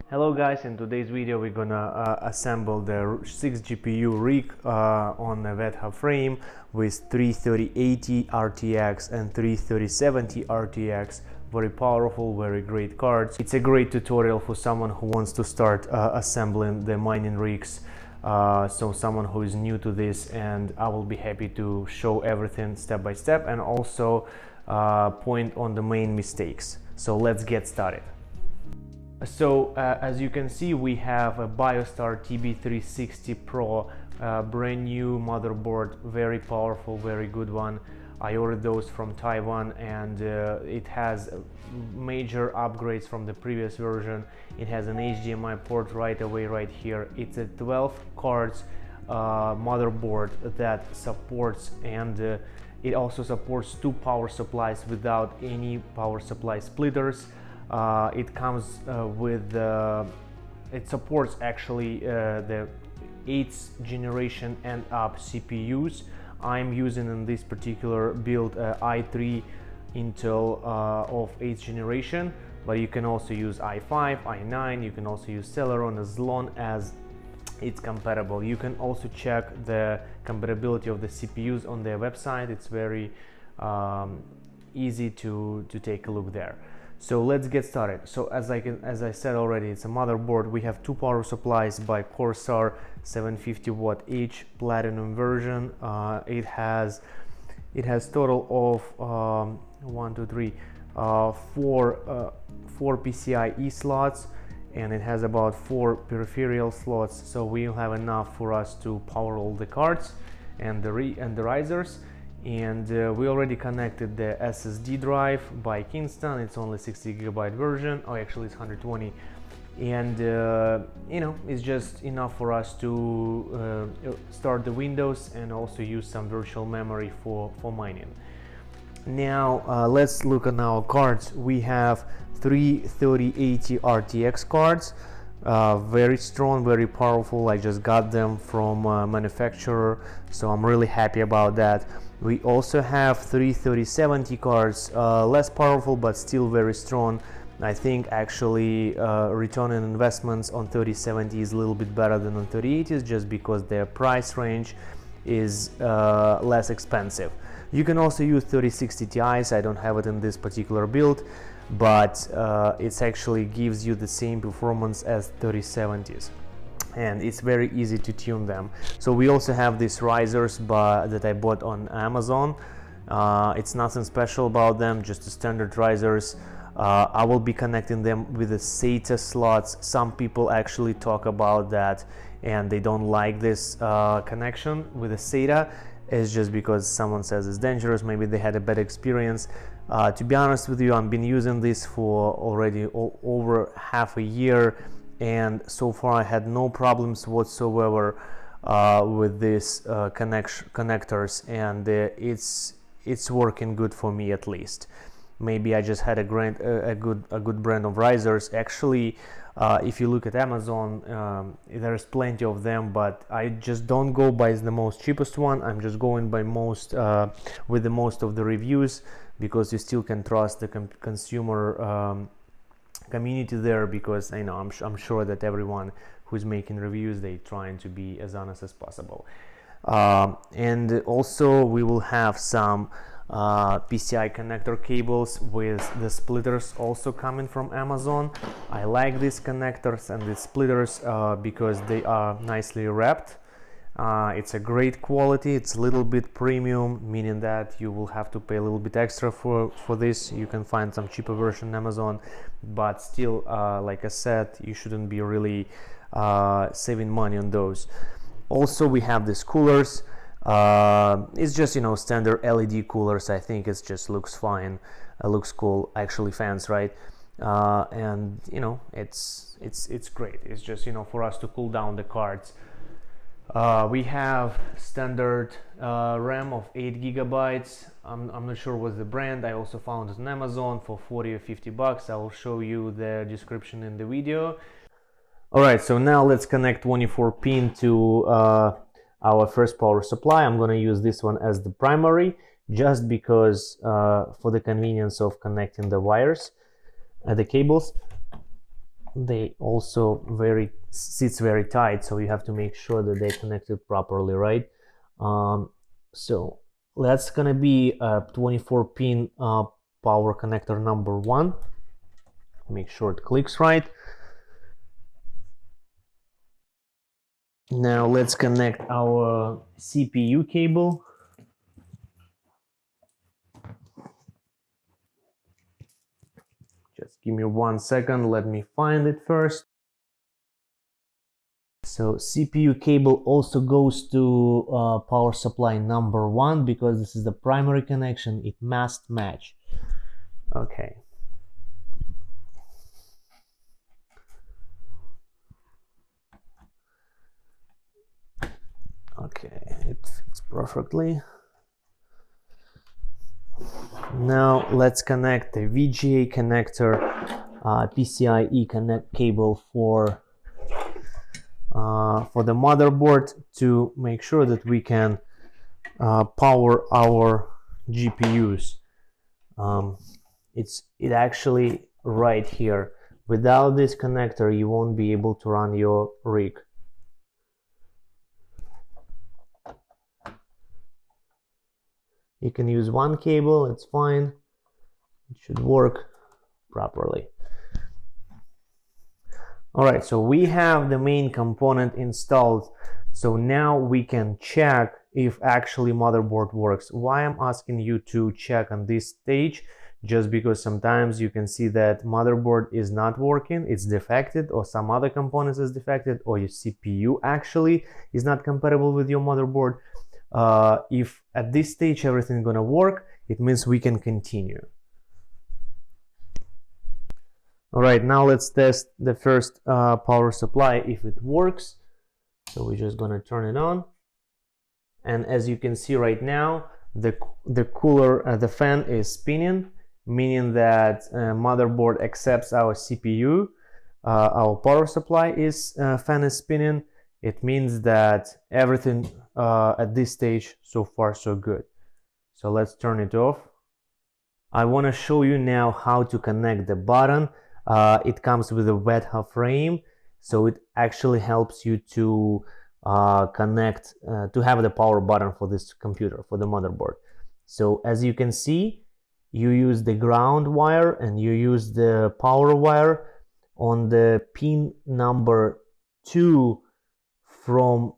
Hello guys, in today's video we're gonna assemble the 6 GPU rig on a VETHA frame with 33080 RTX and 33070 RTX. Very powerful, very great cards. It's a great tutorial for someone who wants to start assembling the mining rigs. So someone who is new to this, and I will be happy to show everything step by step and also point on the main mistakes. So let's get started. So as you can see, we have a BioStar TB360 Pro, brand new motherboard, very powerful, very good one. I ordered those from Taiwan, and it has major upgrades from the previous version. It has an HDMI port right away right here. It's a 12 cards motherboard that supports, and it also supports 2 power supplies without any power supply splitters. It comes with it supports actually the 8th generation and up CPUs. I'm using in this particular build i3 Intel of 8th generation, but you can also use i5, i9, you can also use Celeron as long as it's compatible. You can also check the compatibility of the CPUs on their website. It's very easy to take a look there. So let's get started. So as I said already, it's a motherboard. We have 2 power supplies by Corsair, 750 watt each, platinum version. It has total of 4 PCIe slots, and it has about 4 peripheral slots. So we'll have enough for us to power all the cards and the risers. And we already connected the SSD drive by Kingston. It's only 60 gigabyte version, or actually it's 120, and you know, it's just enough for us to start the Windows and also use some virtual memory for mining. Now let's look at our cards. We have 3 3080 RTX cards, very strong, very powerful. I just got them from manufacturer, so I'm really happy about that. We also have 3 3070 cards, less powerful but still very strong. I think actually return on investments on 3070 is a little bit better than on 3080s, just because their price range is less expensive. You can also use 3060 Ti's. I don't have it in this particular build, but it actually gives you the same performance as 3070s, and it's very easy to tune them. So we also have these risers that I bought on Amazon. It's nothing special about them, just the standard risers. I will be connecting them with the SATA slots. Some people actually talk about that and they don't like this connection with the SATA. It's just because someone says it's dangerous. Maybe they had a bad experience. To be honest with you, I've been using this for already over half a year, and so far I had no problems whatsoever with these connectors, and it's working good for me, at least. Maybe I just had a good brand of risers. Actually, if you look at Amazon, there's plenty of them, but I just don't go by the most cheapest one. I'm just going by with the most of the reviews, because you still can trust the consumer community there, because I know I'm sure that everyone who's making reviews, they trying to be as honest as possible. And also we will have some PCI connector cables with the splitters also coming from Amazon. I like these connectors and these splitters because they are nicely wrapped. It's a great quality. It's a little bit premium, meaning that you will have to pay a little bit extra for this. You can find some cheaper version on Amazon, but still, like I said, you shouldn't be really saving money on those. Also, we have these coolers. It's just, you know, standard LED coolers. I think it just looks fine. It looks cool. Actually, fans, right? And you know, it's great. It's just, you know, for us to cool down the cards. We have standard RAM of 8 gigabytes. I'm not sure what's the brand. I also found it on Amazon for 40 or 50 bucks. I will show you the description in the video. Alright, so now let's connect 24 pin to our first power supply. I'm going to use this one as the primary, just because for the convenience of connecting the wires, the cables. they also sits very tight, so you have to make sure that they're connected properly, right? So that's gonna be a 24 pin power connector number 1. Make sure it clicks right. Now let's connect our CPU cable. Just give me 1 second, let me find it first. So CPU cable also goes to power supply number 1 because this is the primary connection, it must match. Okay. Okay, it fits perfectly. Now let's connect the VGA connector, PCIe connect cable for the motherboard to make sure that we can power our GPUs. It's actually right here. Without this connector, you won't be able to run your rig. You can use one cable, it's fine. It should work properly. Alright, so we have the main component installed. So now we can check if actually motherboard works. Why I'm asking you to check on this stage? Just because sometimes you can see that motherboard is not working, it's defected, or some other components is defected, or your CPU actually is not compatible with your motherboard. If at this stage everything is gonna work, it means we can continue. Alright, now let's test the first power supply if it works. So we're just gonna turn it on, and as you can see right now, the cooler, the fan is spinning, meaning that motherboard accepts our CPU. Our power supply fan is spinning. It means that everything at this stage so far so good. So let's turn it off. I want to show you now how to connect the button. It comes with a WETHA frame, so it actually helps you to connect, to have the power button for this computer, for the motherboard. So as you can see, you use the ground wire and you use the power wire on the pin number 2 from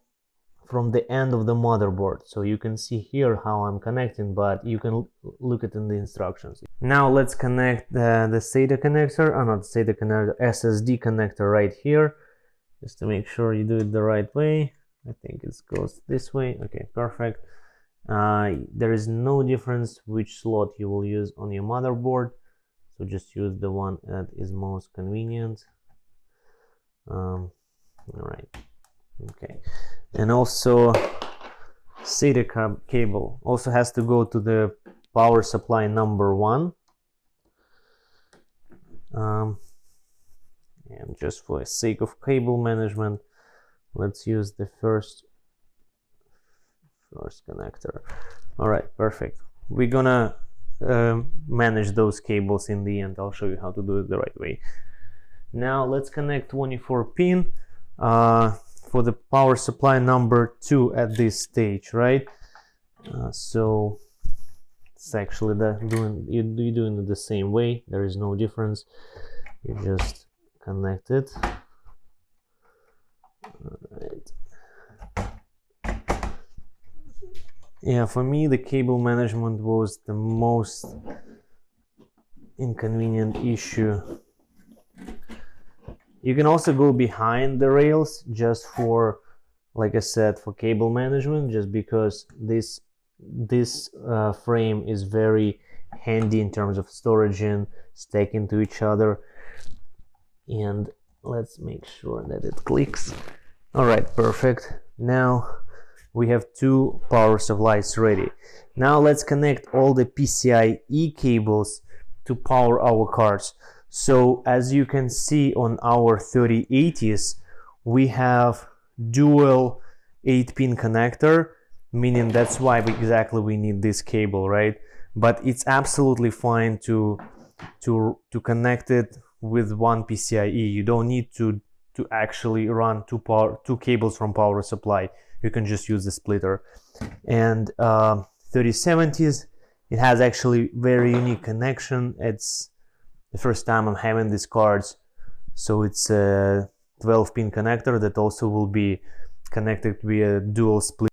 the end of the motherboard. So you can see here how I'm connecting, but you can look at in the instructions. Now let's connect the SATA connector, not SATA connector, SSD connector right here, just to make sure you do it the right way. I think it goes this way. Okay, perfect. There is no difference which slot you will use on your motherboard, so just use the one that is most convenient. All right. Okay, and also SATA cable also has to go to the power supply number 1. And just for the sake of cable management, let's use the first connector. All right, perfect. We're gonna manage those cables in the end. I'll show you how to do it the right way. Now let's connect 24 pin for the power supply number 2 at this stage, right? So it's actually you're doing it the same way. There is no difference. You just connect it. Right. Yeah, for me the cable management was the most inconvenient issue. You can also go behind the rails just for, like I said, for cable management, just because this frame is very handy in terms of storage and stacking to each other. And let's make sure that it clicks. All right, perfect. Now we have 2 power supplies ready. Now let's connect all the PCIe cables to power our cards. So as you can see on our 3080s, we have dual 8-pin connector, meaning that's why exactly we need this cable, right? But it's absolutely fine to connect it with one PCIe. You don't need to actually run two cables from power supply. You can just use the splitter. And 3070s, it has actually very unique connection. It's the first time I'm having these cards, so it's a 12-pin connector that also will be connected via dual split.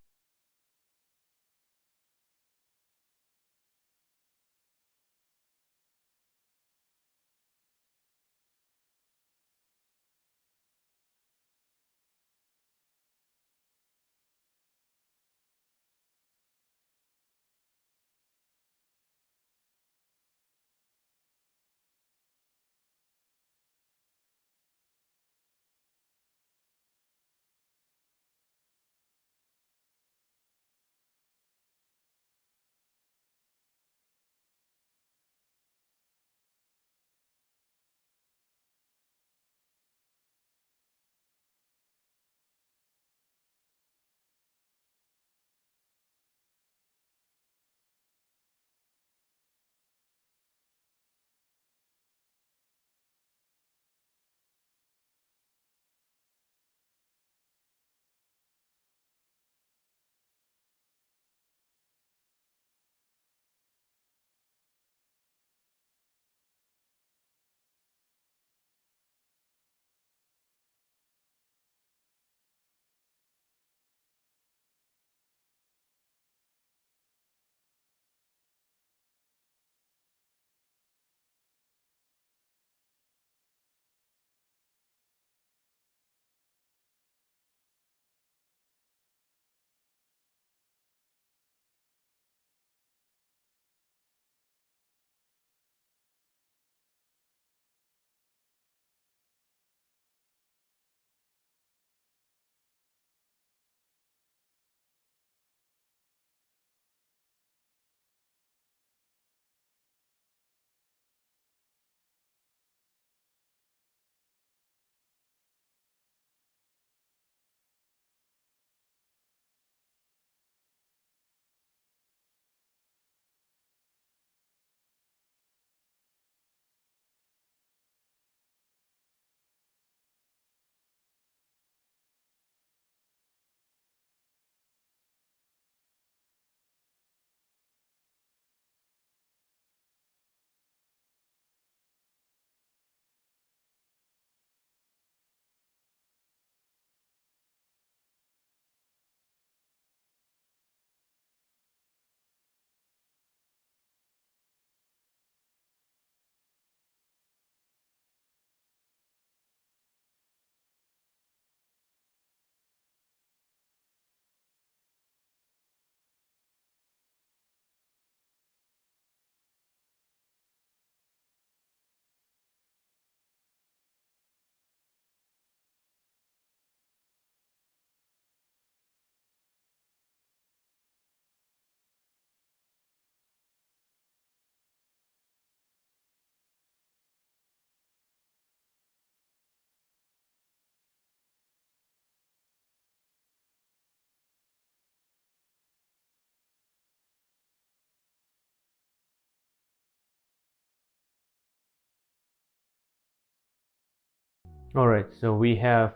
All right, so we have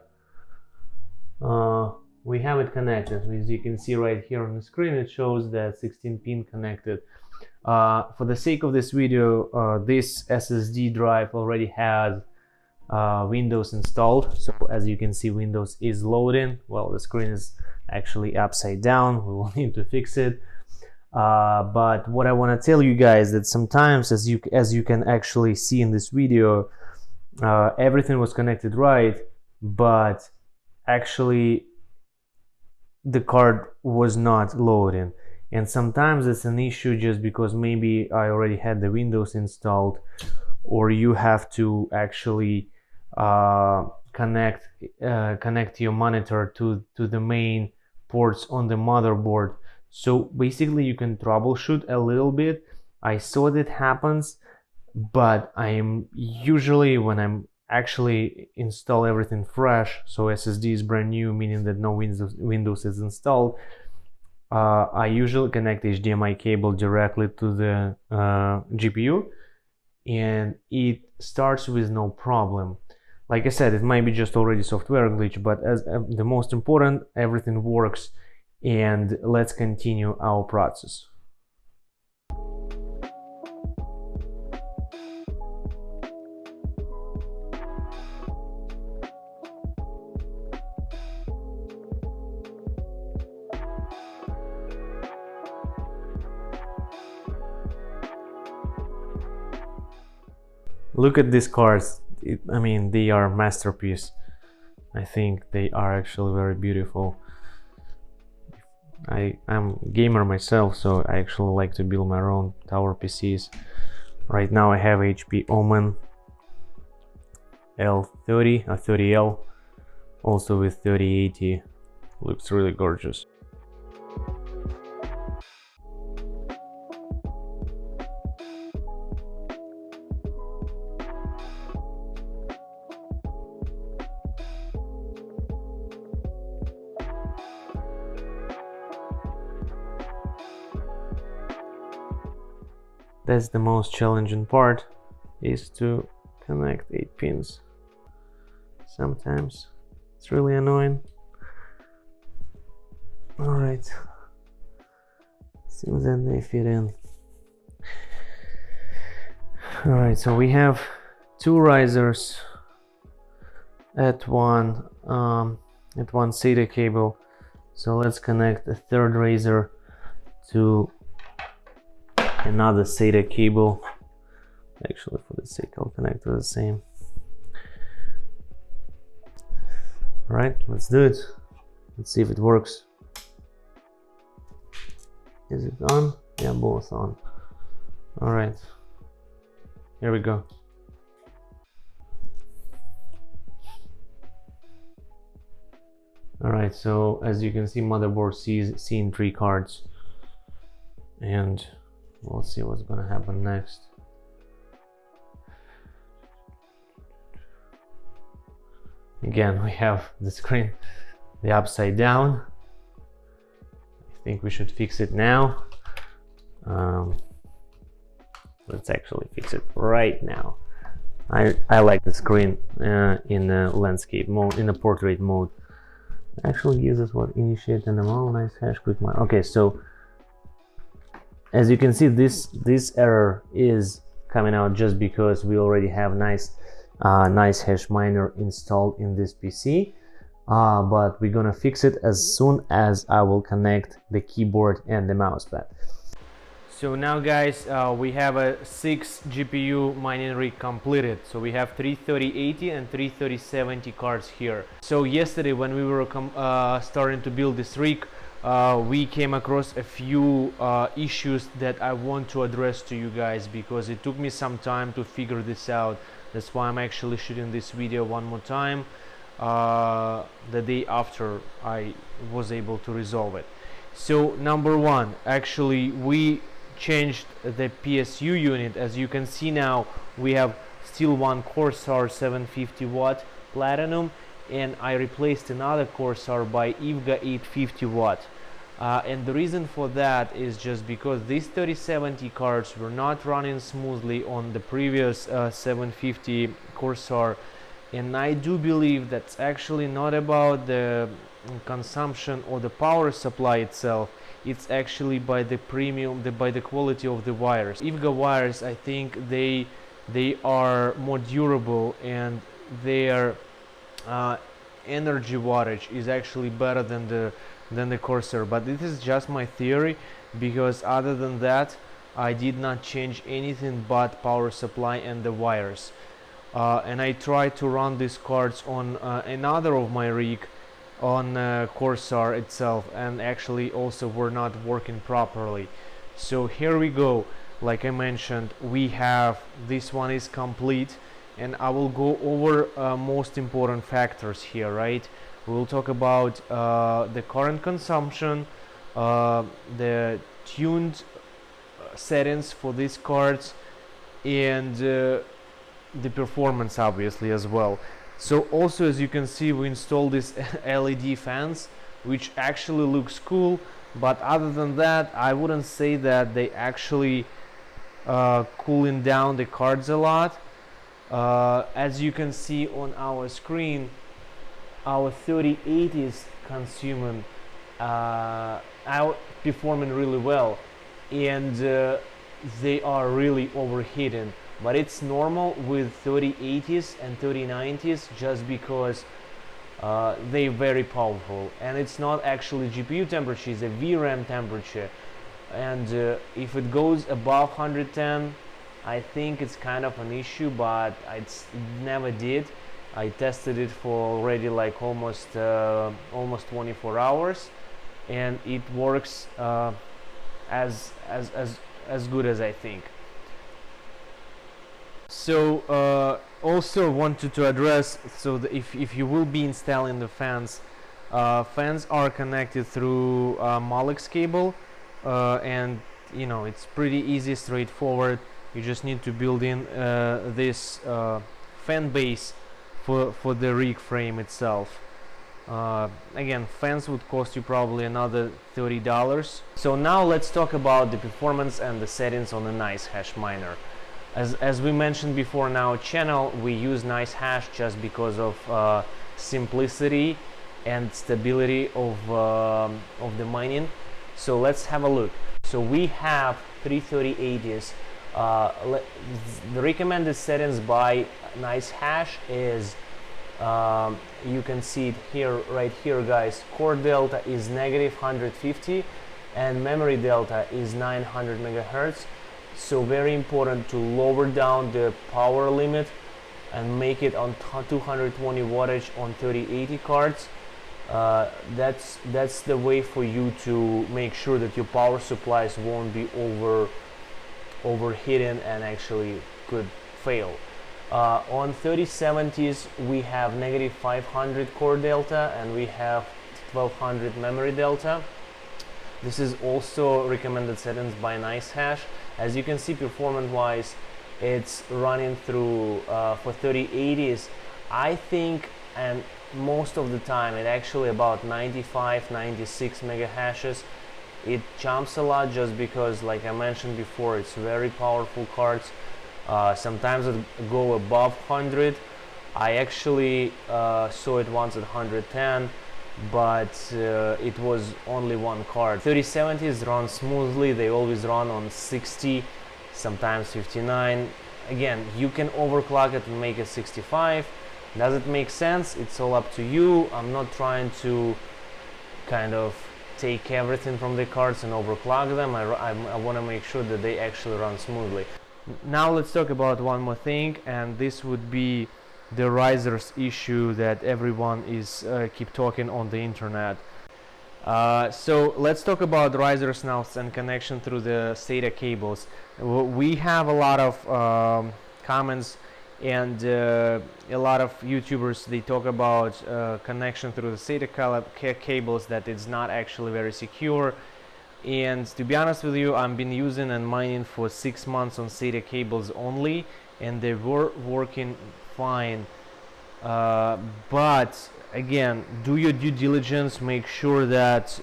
it connected. As you can see right here on the screen, it shows that 16 pin connected. For the sake of this video, this SSD drive already has Windows installed. So as you can see, Windows is loading. Well, the screen is actually upside down. We will need to fix it. But what I want to tell you guys that sometimes, as you can actually see in this video, everything was connected right, but actually the card was not loading. And sometimes it's an issue just because maybe I already had the Windows installed, or you have to actually connect your monitor to the main ports on the motherboard. So basically you can troubleshoot a little bit. I saw that happens, but I'm usually, when I'm actually install everything fresh, so SSD is brand new, meaning that no Windows is installed, I usually connect HDMI cable directly to the GPU, and it starts with no problem. Like I said, it might be just already software glitch, but as the most important, everything works, and let's continue our process. Look at these cards. I mean, they are masterpiece. I think they are actually very beautiful. I'm a gamer myself, so I actually like to build my own tower PCs. Right now I have HP Omen L30 or 30L, also with 3080. Looks really gorgeous. That's the most challenging part, is to connect 8 pins. Sometimes it's really annoying. Alright, seems that they fit in. Alright, so we have 2 risers at one SATA cable. So let's connect a third riser to another SATA cable. Actually, for the sake, I'll connect to the same. Alright, let's do it. Let's see if it works. Is it on? Yeah, both on. Alright, here we go. Alright, so as you can see, motherboard seeing 3 cards, and we'll see what's gonna happen next. Again, we have the screen the upside down. I think we should fix it now. Let's actually fix it right now. I like the screen in the landscape mode, in the portrait mode. Actually gives us what? Initiate NMO, nice hash, quick mine. Okay, so as you can see, this error is coming out just because we already have Nicehash miner installed in this PC, but we're gonna fix it as soon as I will connect the keyboard and the mousepad. So now guys, we have a 6 GPU mining rig completed. So we have 3 3080 and 3 3070 cards here. So yesterday when we were starting to build this rig, we came across a few issues that I want to address to you guys, because it took me some time to figure this out. That's why I'm actually shooting this video one more time, the day after I was able to resolve it. So number one, actually we changed the PSU unit. As you can see now, we have still one Corsair 750 watt Platinum, and I replaced another Corsair by IVGA 850 watt. And the reason for that is just because these 3070 cards were not running smoothly on the previous 750 Corsair, and I do believe that's actually not about the consumption or the power supply itself. It's actually by the by the quality of the wires. IVGA wires, I think they are more durable, and their energy wattage is actually better than the Corsair. But this is just my theory, because other than that I did not change anything but power supply and the wires. And I tried to run these cards on another of my rig on Corsair itself, and actually also were not working properly. So here we go. Like I mentioned, we have this one is complete, and I will go over most important factors here, right? We will talk about the current consumption, the tuned settings for these cards, and the performance obviously as well. So also, as you can see, we installed these LED fans, which actually looks cool, but other than that I wouldn't say that they actually cooling down the cards a lot. As you can see on our screen, our 3080 is consuming outperforming really well, and they are really overheating, but it's normal with 3080s and 3090s just because they're very powerful, and it's not actually GPU temperature, it's a VRAM temperature, and if it goes above 110, I think it's kind of an issue, but it never did. I tested it for already like almost 24 hours, and it works as good as I think. So also wanted to address, so if you will be installing the fans, fans are connected through Molex cable, and you know, it's pretty easy, straightforward. You just need to build in this fan base for the rig frame itself. Again, fans would cost you probably another $30. So now let's talk about the performance and the settings on the Nicehash miner. As we mentioned before in our channel, we use Nicehash just because of simplicity and stability of the mining. So let's have a look. So we have 33080s. The recommended settings by Nicehash is, you can see it here, right here, guys. Core delta is -150 and memory delta is 900 megahertz. So very important to lower down the power limit and make it on 220 wattage on 3080 cards. That's the way for you to make sure that your power supplies won't be overheating and actually could fail. On 3070s we have -500 core delta and we have 1200 memory delta. This is also recommended settings by Nicehash. As you can see, performance wise, it's running through for 3080s, I think, and most of the time it actually about 95-96 mega hashes. It jumps a lot just because, like I mentioned before, it's very powerful cards. Sometimes it go above 100. I actually saw it once at 110, but it was only one card. 3070s run smoothly. They always run on 60, sometimes 59. Again, you can overclock it and make it 65. Does it make sense? It's all up to you. I'm not trying to kind of take everything from the cards and overclock them. I want to make sure that they actually run smoothly. Now let's talk about one more thing, and this would be the risers issue that everyone is keep talking on the internet. So let's talk about risers now and connection through the SATA cables. We have a lot of comments and a lot of YouTubers, they talk about connection through the SATA cables, that it's not actually very secure. And to be honest with you, I've been using and mining for 6 months on SATA cables only, and they were working fine. But again, do your due diligence, make sure that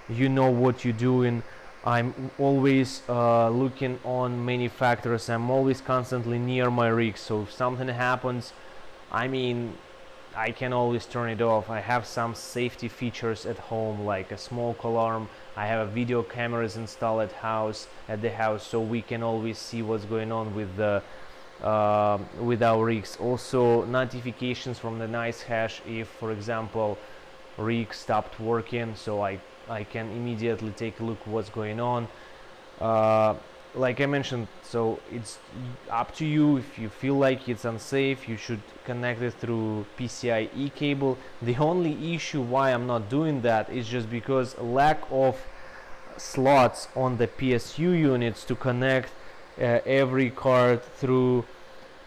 you know what you're doing. I'm always looking on manufacturers. I'm always constantly near my rig, so if something happens, I mean, I can always turn it off. I have some safety features at home, like a smoke alarm. I have video cameras installed at the house, so we can always see what's going on with the with our rigs. Also, notifications from the Nicehash if, for example, rig stopped working, so I can immediately take a look what's going on. Like I mentioned, so it's up to you. If you feel like it's unsafe, you should connect it through PCIe cable. The only issue why I'm not doing that is just because lack of slots on the PSU units to connect every card through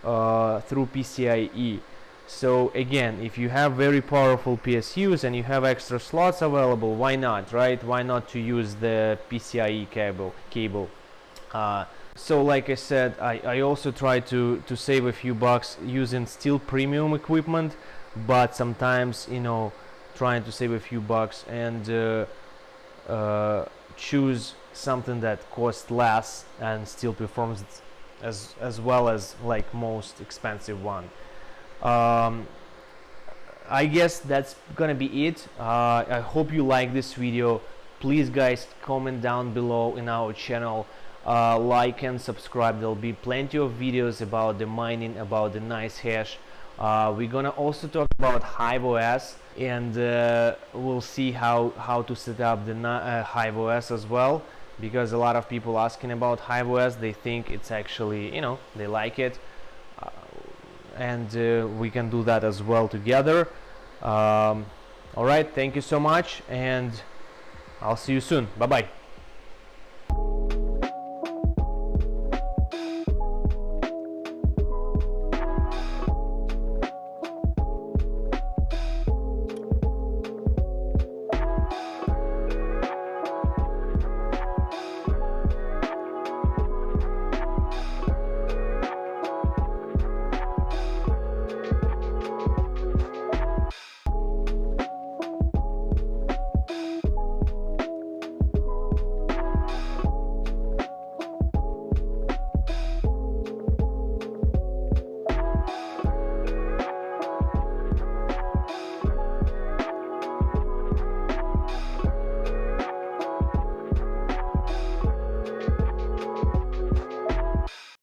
PCIe. So again, if you have very powerful PSUs and you have extra slots available, why not, right? Why not to use the PCIe cable? So like I said, I also try to save a few bucks using still premium equipment, but sometimes, you know, trying to save a few bucks and choose something that costs less and still performs as well as like most expensive one. I guess that's gonna be it. I hope you like this video. Please guys, comment down below in our channel, like and subscribe. There'll be plenty of videos about the mining, about the Nicehash. We're gonna also talk about HiveOS, and we'll see how to set up the HiveOS as well, because a lot of people asking about HiveOS. They think it's actually, you know, they like it, and we can do that as well together. All right, thank you so much, and I'll see you soon. Bye bye.